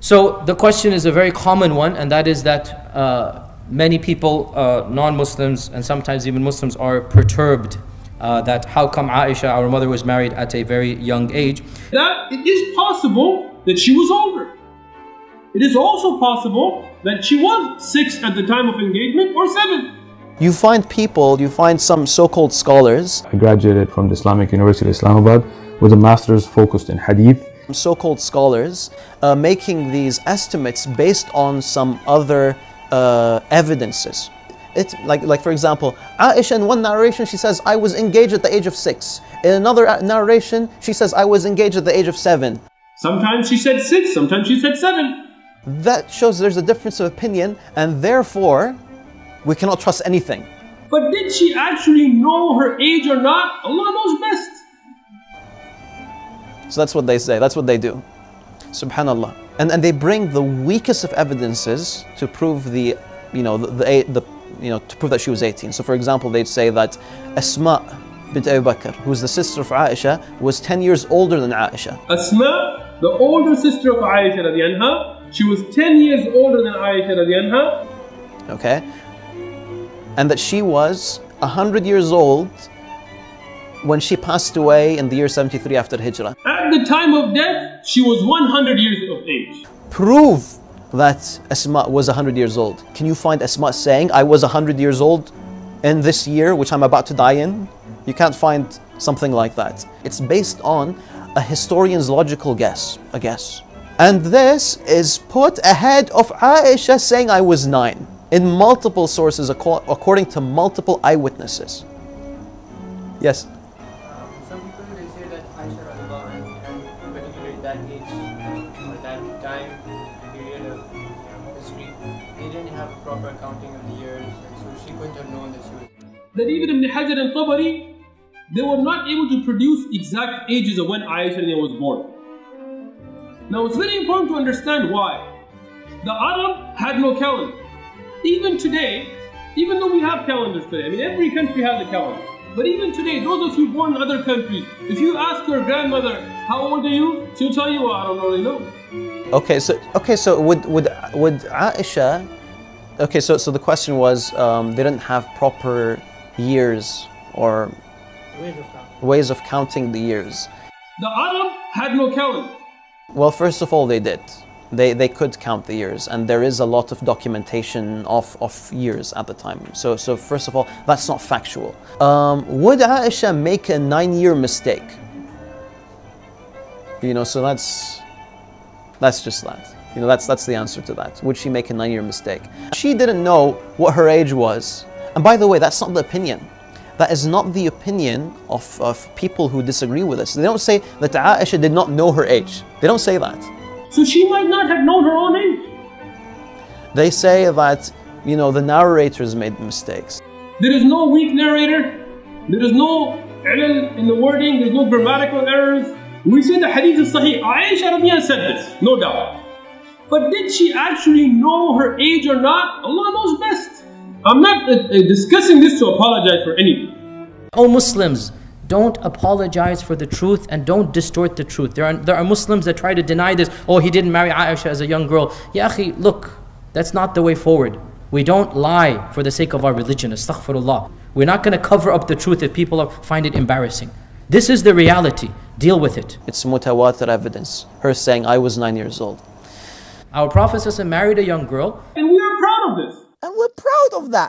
So the question is a very common one, and that is that many people, non-Muslims and sometimes even Muslims, are perturbed that how come Aisha, our mother, was married at a very young age. That it is possible that she was older. It is also possible that she was 6 at the time of engagement or 7. You find some so-called scholars. I graduated from the Islamic University of Islamabad with a master's focused in hadith. So-called scholars making these estimates based on some other evidences. Like for example, Aisha in one narration she says, I was engaged at the age of 6. In another narration she says, I was engaged at the age of 7. Sometimes she said 6, sometimes she said 7. That shows there's a difference of opinion, and therefore we cannot trust anything. But did she actually know her age or not? Allah knows best. So that's what they say, that's what they do. Subhanallah. And they bring the weakest of evidences to prove to prove that she was 18. So for example, they'd say that Asma bint Abu Bakr, who's the sister of Aisha, was 10 years older than Aisha. Asma, the older sister of Aisha radiallahu anha, she was 10 years older than Aisha radiallahu anha. Okay? And that she was 100 years old when she passed away in the year 73 after Hijrah. At the time of death, she was 100 years of age. Prove that Asma was 100 years old. Can you find Asma saying, I was 100 years old in this year, which I'm about to die in? You can't find something like that. It's based on a historian's logical guess, a guess. And this is put ahead of Aisha saying, I was 9. In multiple sources, according to multiple eyewitnesses. Yes? Some people they say that Aisha radiallahu anha, and particularly that age or that time period of history, they didn't have a proper accounting of the years, and so she couldn't have known that she was. That even Ibn Hajar and Tabari, they were not able to produce exact ages of when Aisha was born. Now it's very important to understand why. The Arab had no calendar. Even today, even though we have calendars today, I mean every country has a calendar. But even today, those of you born in other countries, if you ask your grandmother, how old are you? She'll tell you, well, I don't really know. Okay, so would Aisha, okay, so the question was, they didn't have proper years or ways of counting the years. The Arab had no calendar. Well, first of all, they did. They could count the years, and there is a lot of documentation of years at the time. So first of all, that's not factual. Would Aisha make a 9-year mistake? So that's just that. That's the answer to that. Would she make a 9-year mistake? She didn't know what her age was. And by the way, that's not the opinion. That is not the opinion of people who disagree with us. They don't say that Aisha did not know her age. They don't say that. So she might not have known her own age. They say that, the narrators made mistakes. There is no weak narrator. There is no ilal in the wording. There's no grammatical errors. We say the hadith is sahih. Aisha radiallahu anha said this, no doubt. But did she actually know her age or not? Allah knows best. I'm not discussing this to apologize for anything. O Muslims, don't apologize for the truth and don't distort the truth. There are Muslims that try to deny this. Oh, he didn't marry Aisha as a young girl. Ya akhi, look, that's not the way forward. We don't lie for the sake of our religion. Astaghfirullah. We're not going to cover up the truth if people find it embarrassing. This is the reality. Deal with it. It's mutawatir evidence. Her saying, I was 9 years old. Our Prophet ﷺ married a young girl. And we are proud of this. And we're proud of that.